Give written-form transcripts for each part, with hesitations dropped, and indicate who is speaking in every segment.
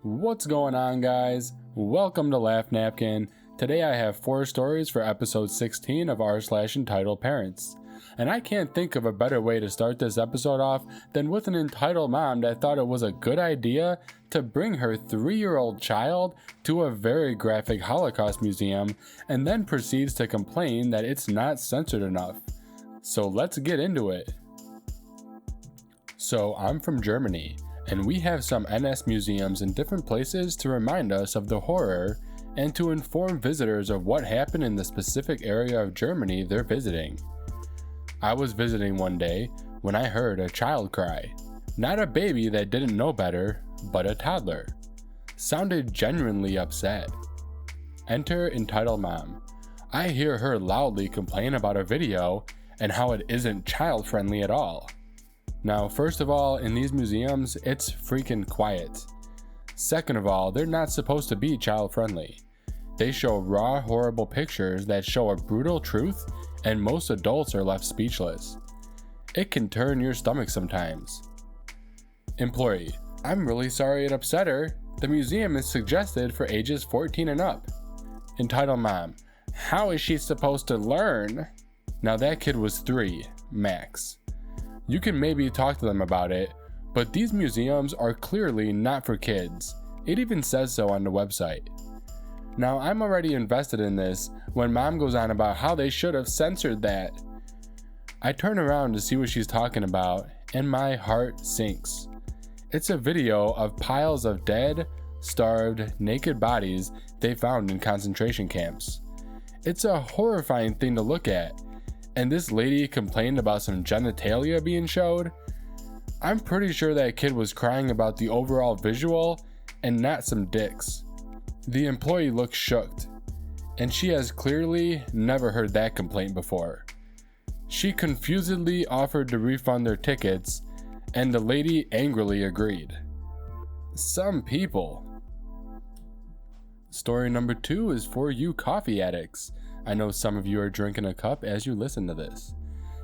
Speaker 1: What's going on, guys? Welcome to LaughNapkin. Today I have 4 stories for episode 16 of r/EntitledParents. And I can't think of a better way to start this episode off than with an entitled mom that thought it was a good idea to bring her 3-year-old child to a very graphic Holocaust museum and then proceeds to complain that it's not censored enough. So let's get into it. So I'm from Germany, and we have some NS museums in different places to remind us of the horror and to inform visitors of what happened in the specific area of Germany they're visiting. I was visiting one day when I heard a child cry. Not a baby that didn't know better, but a toddler. Sounded genuinely upset. Enter entitled mom. I hear her loudly complain about a video and how it isn't child friendly at all. Now, first of all, in these museums, it's freaking quiet. Second of all, they're not supposed to be child friendly. They show raw, horrible pictures that show a brutal truth, and most adults are left speechless. It can turn your stomach sometimes. Employee: I'm really sorry it upset her. The museum is suggested for ages 14 and up. Entitled mom: how is she supposed to learn? Now that kid was 3, max. You can maybe talk to them about it, but these museums are clearly not for kids. It even says so on the website. Now I'm already invested in this when mom goes on about how they should have censored that. I turn around to see what she's talking about, and my heart sinks. It's a video of piles of dead, starved, naked bodies they found in concentration camps. It's a horrifying thing to look at, and this lady complained about some genitalia being showed. I'm pretty sure that kid was crying about the overall visual and not some dicks. The employee looks shocked, and she has clearly never heard that complaint before. She confusedly offered to refund their tickets, and the lady angrily agreed. Some people. Story number 2 is for you coffee addicts. I know some of you are drinking a cup as you listen to this.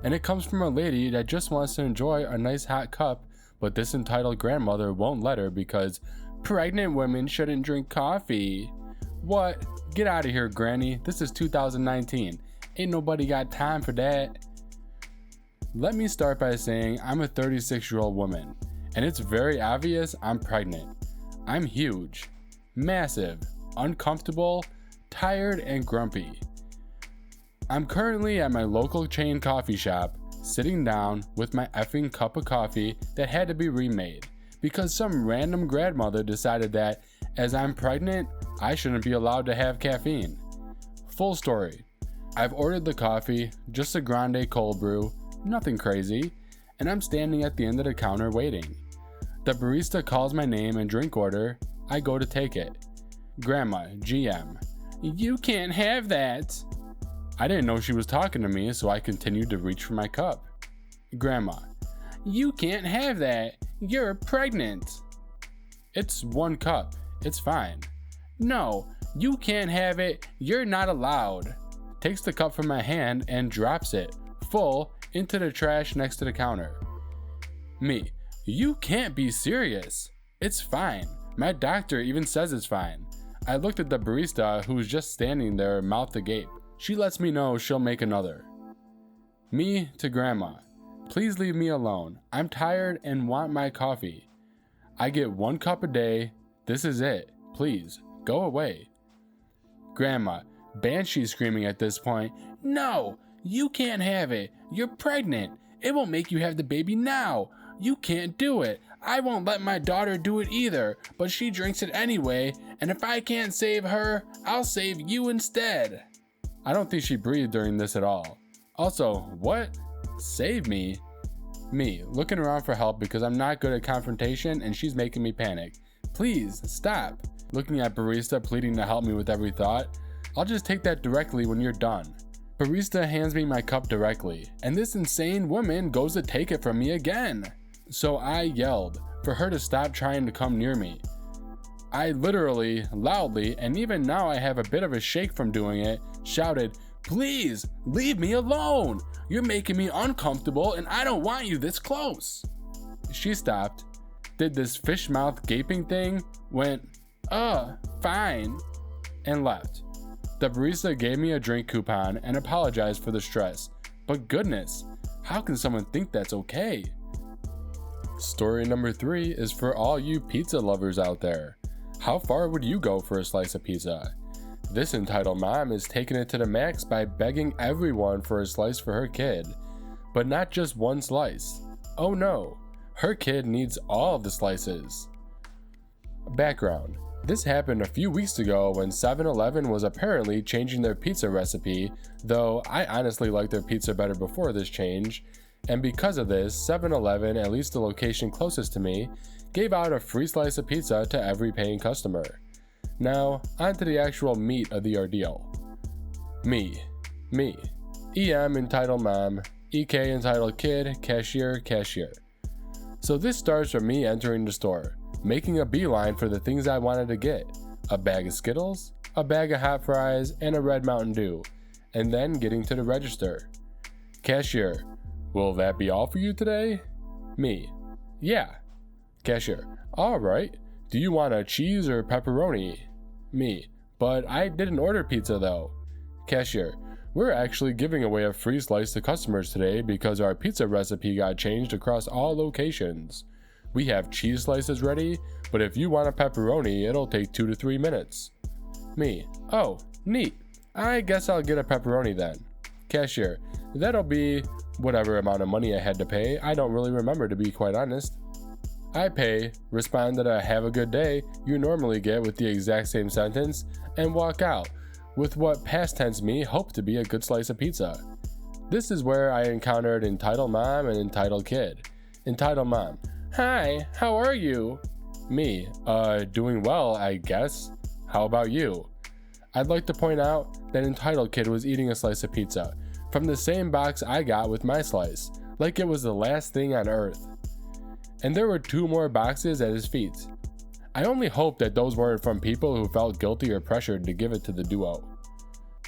Speaker 1: And it comes from a lady that just wants to enjoy a nice hot cup, but this entitled grandmother won't let her because pregnant women shouldn't drink coffee. What? Get out of here, granny. This is 2019. Ain't nobody got time for that. Let me start by saying I'm a 36-year-old woman, and it's very obvious I'm pregnant. I'm huge, massive, uncomfortable, tired, and grumpy. I'm currently at my local chain coffee shop, sitting down with my effing cup of coffee that had to be remade because some random grandmother decided that as I'm pregnant, I shouldn't be allowed to have caffeine. Full story. I've ordered the coffee, just a grande cold brew, nothing crazy, and I'm standing at the end of the counter waiting. The barista calls my name and drink order. I go to take it. Grandma, GM: you can't have that. I didn't know she was talking to me, so I continued to reach for my cup. Grandma: you can't have that. You're pregnant. It's 1 cup. It's fine. No, you can't have it. You're not allowed. Takes the cup from my hand and drops it, full, into the trash next to the counter. Me: you can't be serious. It's fine. My doctor even says it's fine. I looked at the barista who was just standing there, mouth agape. She lets me know she'll make another. Me to grandma: please leave me alone. I'm tired and want my coffee. I get 1 cup a day. This is it. Please, go away. Grandma, banshee screaming at this point: no, you can't have it. You're pregnant. It won't make you have the baby now. You can't do it. I won't let my daughter do it either, but she drinks it anyway, and if I can't save her, I'll save you instead. I don't think she breathed during this at all. Also, what? Save me? Me, looking around for help because I'm not good at confrontation and she's making me panic. Please, stop. Looking at barista pleading to help me with every thought. I'll just take that directly when you're done. Barista hands me my cup directly, and this insane woman goes to take it from me again. So I yelled for her to stop trying to come near me. I literally, loudly, and even now I have a bit of a shake from doing it, shouted, please, leave me alone. You're making me uncomfortable and I don't want you this close. She stopped, did this fish mouth gaping thing, went, fine, and left. The barista gave me a drink coupon and apologized for the stress. But goodness, how can someone think that's okay? Story number 3 is for all you pizza lovers out there. How far would you go for a slice of pizza? This entitled mom is taking it to the max by begging everyone for a slice for her kid. But not just one slice. Oh no, her kid needs all of the slices. Background. This happened a few weeks ago when 7-Eleven was apparently changing their pizza recipe, though I honestly liked their pizza better before this change, and because of this, 7-Eleven, at least the location closest to me, gave out a free slice of pizza to every paying customer. Now, on to the actual meat of the ordeal. Me. EM entitled mom, EK entitled kid, cashier. So this starts from me entering the store, making a beeline for the things I wanted to get. A bag of Skittles, a bag of hot fries, and a red Mountain Dew, and then getting to the register. Cashier, will that be all for you today? Me, yeah. Cashier, alright, do you want a cheese or pepperoni? Me, but I didn't order pizza though. Cashier, we're actually giving away a free slice to customers today because our pizza recipe got changed across all locations. We have cheese slices ready, but if you want a pepperoni, it'll take 2 to 3 minutes. Me, oh, neat. I guess I'll get a pepperoni then. Cashier, that'll be whatever amount of money I had to pay. I don't really remember, to be quite honest. I pay, respond that I have a good day you normally get with the exact same sentence, and walk out with what past tense me hoped to be a good slice of pizza. This is where I encountered entitled mom and entitled kid. Entitled mom, hi, how are you? Me, doing well, I guess. How about you? I'd like to point out that entitled kid was eating a slice of pizza from the same box I got with my slice, like it was the last thing on earth. And there were 2 more boxes at his feet. I only hope that those weren't from people who felt guilty or pressured to give it to the duo.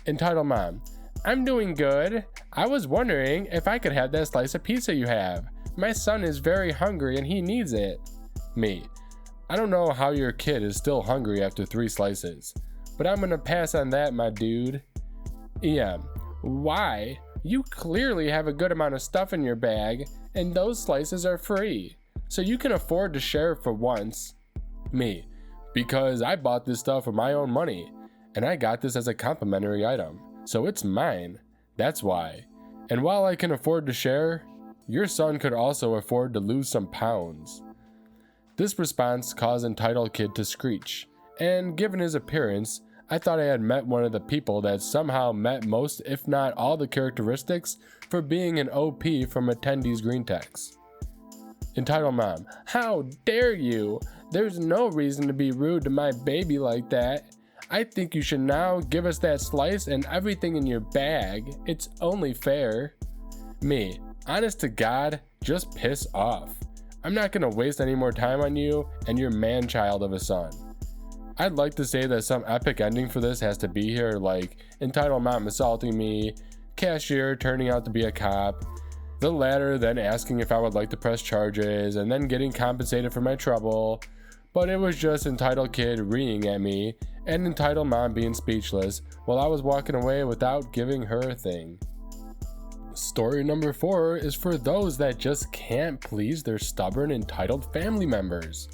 Speaker 1: Entitled mom, I'm doing good. I was wondering if I could have that slice of pizza you have. My son is very hungry and he needs it. Me, I don't know how your kid is still hungry after 3 slices, but I'm gonna pass on that, my dude. EM, why? You clearly have a good amount of stuff in your bag, and those slices are free, so you can afford to share for once. Me, because I bought this stuff with my own money, and I got this as a complimentary item, so it's mine. That's why. And while I can afford to share, your son could also afford to lose some pounds. This response caused entitled kid to screech, and given his appearance, I thought I had met one of the people that somehow met most, if not all, the characteristics for being an OP from attendees green text. Entitled mom, how dare you? There's no reason to be rude to my baby like that. I think you should now give us that slice and everything in your bag. It's only fair. Me, honest to God, just piss off. I'm not gonna waste any more time on you and your man-child of a son. I'd like to say that some epic ending for this has to be here, like entitled mom assaulting me, cashier turning out to be a cop, the latter then asking if I would like to press charges, and then getting compensated for my trouble, but it was just entitled kid reeing at me, and entitled mom being speechless while I was walking away without giving her a thing. Story number 4 is for those that just can't please their stubborn entitled family members.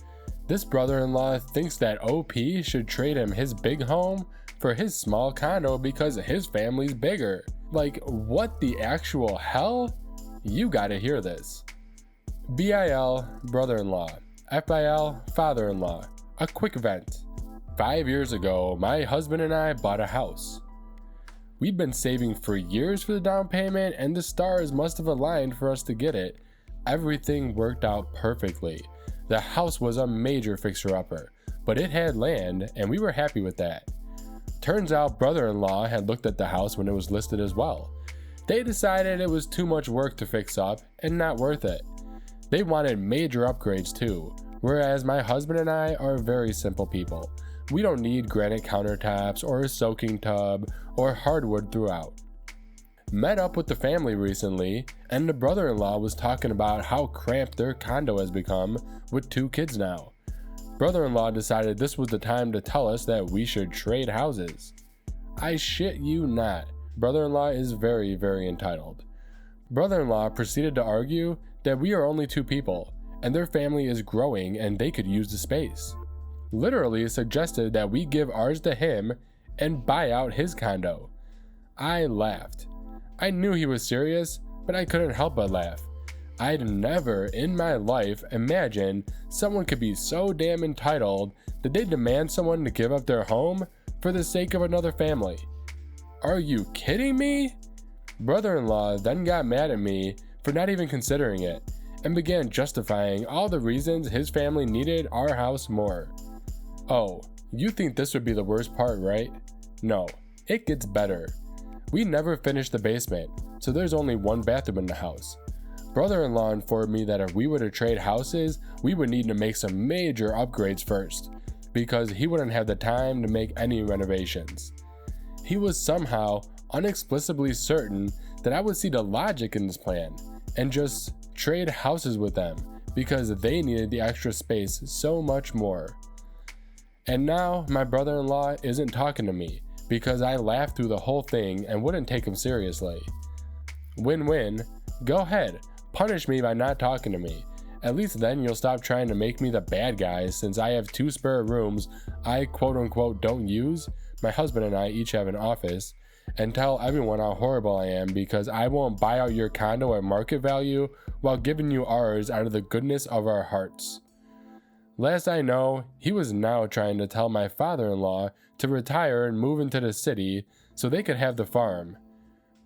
Speaker 1: This brother-in-law thinks that OP should trade him his big home for his small condo because his family's bigger. Like, what the actual hell? You gotta hear this. BIL, brother-in-law. FIL, father-in-law. A quick vent. 5 years ago, my husband and I bought a house. We'd been saving for years for the down payment, and the stars must have aligned for us to get it. Everything worked out perfectly. The house was a major fixer-upper, but it had land, and we were happy with that. Turns out brother-in-law had looked at the house when it was listed as well. They decided it was too much work to fix up and not worth it. They wanted major upgrades too, whereas my husband and I are very simple people. We don't need granite countertops or a soaking tub or hardwood throughout. met up with the family recently, and the brother-in-law was talking about how cramped their condo has become with 2 kids now. Brother-in-law decided this was the time to tell us that we should trade houses. I shit you not, brother-in-law is very, very entitled. Brother-in-law proceeded to argue that we are only 2 people, and their family is growing and they could use the space. Literally suggested that we give ours to him and buy out his condo. I laughed. I knew he was serious, but I couldn't help but laugh. I'd never in my life imagined someone could be so damn entitled that they demand someone to give up their home for the sake of another family. Are you kidding me? Brother-in-law then got mad at me for not even considering it and began justifying all the reasons his family needed our house more. Oh, you think this would be the worst part, right? No, it gets better. We never finished the basement, so there's only 1 bathroom in the house. Brother-in-law informed me that if we were to trade houses, we would need to make some major upgrades first, because he wouldn't have the time to make any renovations. He was somehow unexplicably certain that I would see the logic in this plan and just trade houses with them because they needed the extra space so much more. And now my brother-in-law isn't talking to me because I laughed through the whole thing and wouldn't take him seriously. Win-win. Go ahead, punish me by not talking to me. At least then you'll stop trying to make me the bad guy since I have 2 spare rooms I quote-unquote don't use. My husband and I each have an office, and tell everyone how horrible I am because I won't buy out your condo at market value while giving you ours out of the goodness of our hearts. Last I know, he was now trying to tell my father-in-law to retire and move into the city so they could have the farm.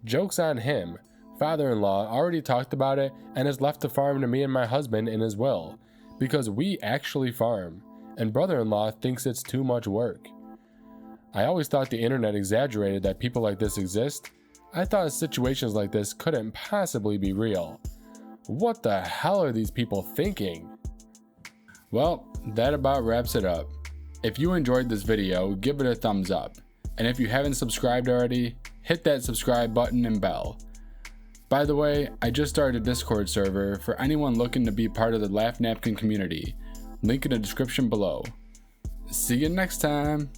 Speaker 1: Joke's on him. Father-in-law already talked about it and has left the farm to me and my husband in his will because we actually farm, and brother-in-law thinks it's too much work. I always thought the internet exaggerated that people like this exist. I thought situations like this couldn't possibly be real. What the hell are these people thinking? Well, that about wraps it up. If you enjoyed this video, give it a thumbs up. And if you haven't subscribed already, hit that subscribe button and bell. By the way, I just started a Discord server for anyone looking to be part of the LaughNapkin community. Link in the description below. See you next time.